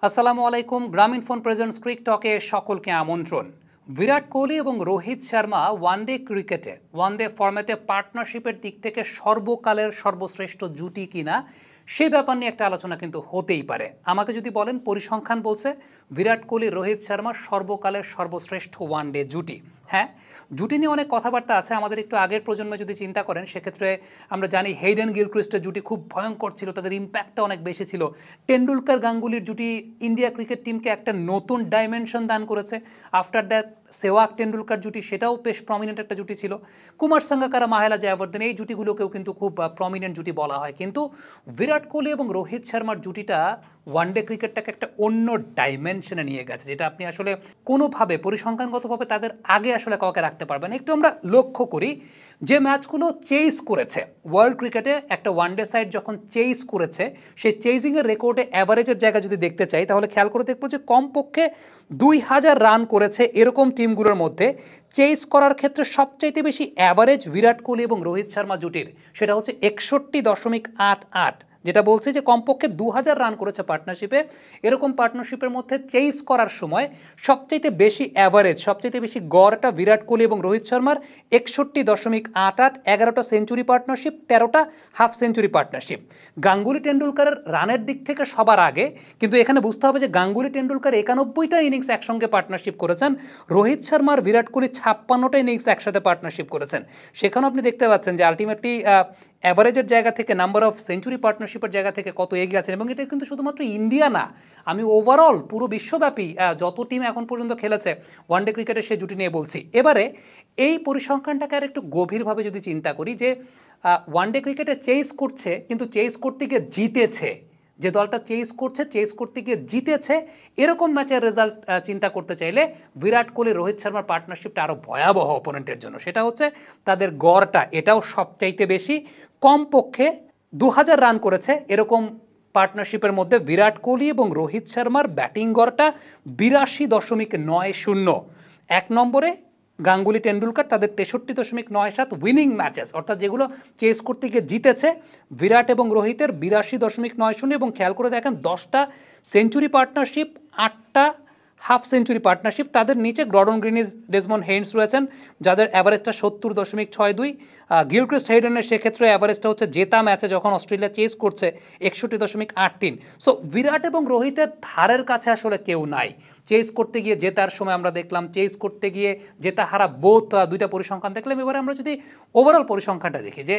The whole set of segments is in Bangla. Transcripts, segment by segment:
আসসালামু আলাইকুম। গ্রামীণফোন প্রেজেন্টস ক্রিক টকে সকলকে আমন্ত্রণ। বিরাট কোহলি এবং রোহিত শর্মা ওয়ানডে ক্রিকেটে ওয়ানডে ফরম্যাটে পার্টনারশিপের দিক থেকে সর্বকালের সর্বশ্রেষ্ঠ জুটি কিনা সেই ব্যাপার নিয়ে একটা আলোচনা কিন্তু হতেই পারে। আমাকে যদি বলেন, পরিসংখ্যান বলছে বিরাট কোহলি রোহিত শর্মা সর্বকালের সর্বশ্রেষ্ঠ ওয়ানডে জুটি। হ্যাঁ, জুটি নিয়ে অনেক কথাবার্তা আছে। আমাদের একটু আগের প্রজন্মে যদি চিন্তা করেন, সেক্ষেত্রে আমরা জানি হেইডেন গিলক্রিস্টের জুটি খুব ভয়ঙ্কর ছিল, তাদের ইম্প্যাক্টটা অনেক বেশি ছিল। টেন্ডুলকার গাঙ্গুলির জুটি ইন্ডিয়া ক্রিকেট টিমকে একটা নতুন ডাইমেনশন দান করেছে। আফটার দ্যাট সেহওয়াগ টেন্ডুলকার জুটি, সেটাও বেশ প্রমিনেন্ট একটা জুটি ছিল। কুমার সাঙ্গাকারা, মাহেলা জয়াবর্ধনে, এই জুটিগুলোকেও কিন্তু খুব প্রমিনেন্ট জুটি বলা হয়। কিন্তু বিরাট কোহলি এবং রোহিত শর্মার জুটিটা ওয়ানডে ক্রিকেটটাকে একটা অন্য ডাইমেনশনে নিয়ে গেছে, যেটা আপনি আসলে কোনোভাবে পরিসংখ্যানগতভাবে তাদের আগে আসলে কাউকে রাখতে পারবেন। একটু আমরা লক্ষ্য করি যে ম্যাচগুলো চেস করেছে ওয়ার্ল্ড ক্রিকেটে, একটা ওয়ানডে সাইড যখন চেস করেছে, সেই চেজিংয়ের রেকর্ডে অ্যাভারেজের জায়গা যদি দেখতে চাই, তাহলে খেয়াল করে দেখবো যে কমপক্ষে 2000 রান করেছে এরকম টিমগুলোর মধ্যে চেস করার ক্ষেত্রে সবচাইতে বেশি অ্যাভারেজ বিরাট কোহলি এবং রোহিত শর্মা জুটির, সেটা হচ্ছে 61.88, যেটা বলছে যে কমপক্ষে 2000 রান করেছে পার্টনারশিপে। এরকম পার্টনারশিপের মধ্যে চেস করার সময় সবচাইতে বেশি অ্যাভারেজ, সবচাইতে বেশি গড়টা বিরাট কোহলি এবং রোহিত শর্মার 61.88, 11টা সেঞ্চুরি পার্টনারশিপ, 13টা হাফ সেঞ্চুরি পার্টনারশিপ। গাঙ্গুলি টেন্ডুলকারের রানের দিক থেকে সবার আগে, কিন্তু এখানে বুঝতে হবে যে গাঙ্গুলি টেন্ডুলকার 91টা ইনিংস একসঙ্গে পার্টনারশিপ করেছেন, রোহিত শর্মার বিরাট কোহলি 56টা ইনিংস একসাথে পার্টনারশিপ করেছেন। সেখানে আপনি দেখতে পাচ্ছেন যে আলটিমেটলি অ্যাভারেজের জায়গা থেকে, নাম্বার অফ সেঞ্চুরি পার্টনারশিপের জায়গা থেকে কত এগিয়ে আছেন। এবং এটা কিন্তু শুধুমাত্র ইন্ডিয়া না, আমি ওভারঅল পুরো বিশ্বব্যাপী যত টিম এখন পর্যন্ত খেলেছে ওয়ানডে ক্রিকেটে সে জুটি নিয়ে বলছি। এবারে এই পরিসংখ্যানটাকে আর একটু গভীরভাবে যদি চিন্তা করি, যে ওয়ানডে ক্রিকেটে চেস করছে, কিন্তু চেস করতে গিয়ে জিতেছে, যে দলটা চেস করছে, চেস করতে গিয়ে জিতেছে, এরকম ম্যাচের রেজাল্ট চিন্তা করতে চাইলে বিরাট কোহলি রোহিত শর্মার পার্টনারশিপটা আরও ভয়াবহ অপোনেন্টের জন্য। সেটা হচ্ছে তাদের গড়টা, এটাও সবচাইতে বেশি, কমপক্ষে 2000 রান করেছে এরকম পার্টনারশিপের মধ্যে বিরাট কোহলি এবং রোহিত শর্মার ব্যাটিং গড়টা 82.90। এক নম্বরে গাঙ্গুলি টেন্ডুলকার, তাদের 63.97 উইনিং ম্যাচেস, অর্থাৎ যেগুলো চেস করতে গিয়ে জিতেছে, বিরাট এবং রোহিতের 82.90। এবং খেয়াল করে দেখেন 10টা সেঞ্চুরি পার্টনারশিপ, 8টা হাফ সেঞ্চুরি পার্টনারশিপ। তাদের নিচে গর্ডন গ্রিনিজ, ডেসমন্ড হেইন্স রয়েছেন, যাদের অ্যাভারেজটা 70.62। গিলক্রিস্ট হেইডেনের সেক্ষেত্রে অ্যাভারেজটা হচ্ছে জেতা ম্যাচে যখন অস্ট্রেলিয়া চেস করছে 61.83। সো বিরাট এবং রোহিতের ধারের কাছে আসলে কেউ নাই। চেস করতে গিয়ে জেতার সময় আমরা দেখলাম, চেস করতে গিয়ে জেতা হারা বোথ, দুইটা পরিসংখ্যান দেখলাম। এবারে আমরা যদি ওভারঅল পরিসংখ্যানটা দেখি, যে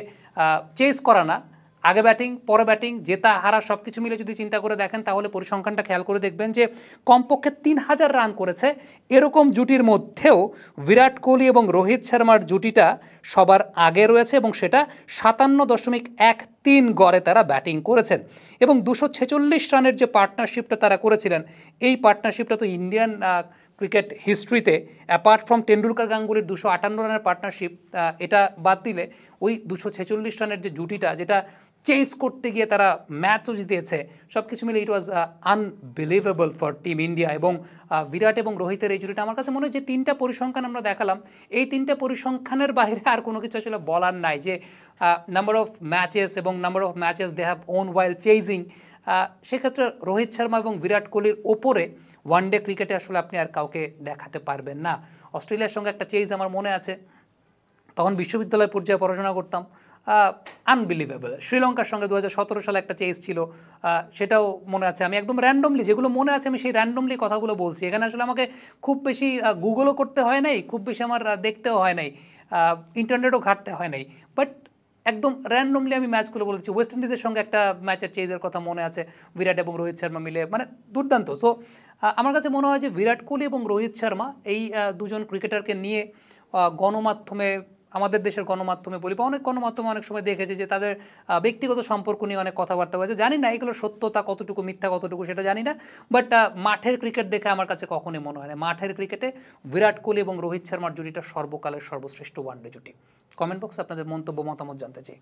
চেস করা না, আগে ব্যাটিং পরে ব্যাটিং, জেতা হারা সব কিছু মিলে যদি চিন্তা করে দেখেন, তাহলে পরিসংখ্যানটা খেয়াল করে দেখবেন যে কমপক্ষে 3000 রান করেছে এরকম জুটির মধ্যেও বিরাট কোহলি এবং রোহিত শর্মার জুটিটা সবার আগে রয়েছে, এবং সেটা 57.13 গড়ে তারা ব্যাটিং করেছেন। এবং 246 রানের যে পার্টনারশিপটা তারা করেছিলেন, এই পার্টনারশিপটা তো ইন্ডিয়ান ক্রিকেট হিস্ট্রিতে অ্যাপার্ট ফ্রম টেন্ডুলকার গাঙ্গুলির 258 রানের পার্টনারশিপ, এটা বাদ দিলে ওই 246 রানের যে জুটিটা, যেটা চেস করতে গিয়ে তারা ম্যাচও জিতেছে, সব কিছু মিলে ইট ওয়াজ আনবিলিভেবল ফর টিম ইন্ডিয়া। এবং বিরাট এবং রোহিতের এই জুটিটা আমার কাছে মনে হয় যে 3টা পরিসংখ্যান আমরা দেখালাম, এই 3টা পরিসংখ্যানের বাইরে আর কোনো কিছু আসলে বলার নাই। যে নাম্বার অফ ম্যাচেস এবং number of matches they have won while chasing, সেক্ষেত্রে রোহিত শর্মা এবং বিরাট কোহলির ওপরে ওয়ানডে ক্রিকেটে আসলে আপনি আর কাউকে দেখাতে পারবেন না। অস্ট্রেলিয়ার সঙ্গে একটা চেজ আমার মনে আছে, তখন বিশ্ববিদ্যালয় পর্যায়ে পড়াশোনা করতাম, আনবিলিভেবল। শ্রীলঙ্কার সঙ্গে 2017 সালে একটা চেস ছিল, সেটাও মনে আছে। আমি একদম র্যান্ডমলি যেগুলো মনে আছে আমি সেই র্যান্ডমলি কথাগুলো বলছি। এখানে আসলে আমাকে খুব বেশি গুগলও করতে হয় নাই, খুব বেশি আমার দেখতেও হয় নাই, ইন্টারনেটও ঘাঁটতে হয় নাই, বাট একদম র্যান্ডমলি আমি ম্যাচগুলো বলেছি। ওয়েস্ট ইন্ডিজের সঙ্গে একটা ম্যাচের চেজের কথা মনে আছে, বিরাট এবং রোহিত শর্মা মিলে, মানে দুর্দান্ত। সো আমার কাছে মনে হয় যে বিরাট কোহলি এবং রোহিত শর্মা, এই দুজন ক্রিকেটারকে নিয়ে গণমাধ্যমে, আমাদের দেশের গণমাধ্যমে বলি বা অনেক গণমাধ্যমে অনেক সময় দেখেছি যে তাদের ব্যক্তিগত সম্পর্ক নিয়ে অনেক কথাবার্তা হয়েছে। জানি না এগুলো সত্যতা কতটুকু, মিথ্যা কতটুকু, সেটা জানি না, বাট মাঠের ক্রিকেট দেখে আমার কাছে কখনোই মনে হয় না মাঠের ক্রিকেটে বিরাট কোহলি এবং রোহিত শর্মার জুটিটা সর্বকালের সর্বশ্রেষ্ঠ ওয়ানডে জুটি। কমেন্ট বক্সে আপনাদের মন্তব্য, মতামত জানতে চাই।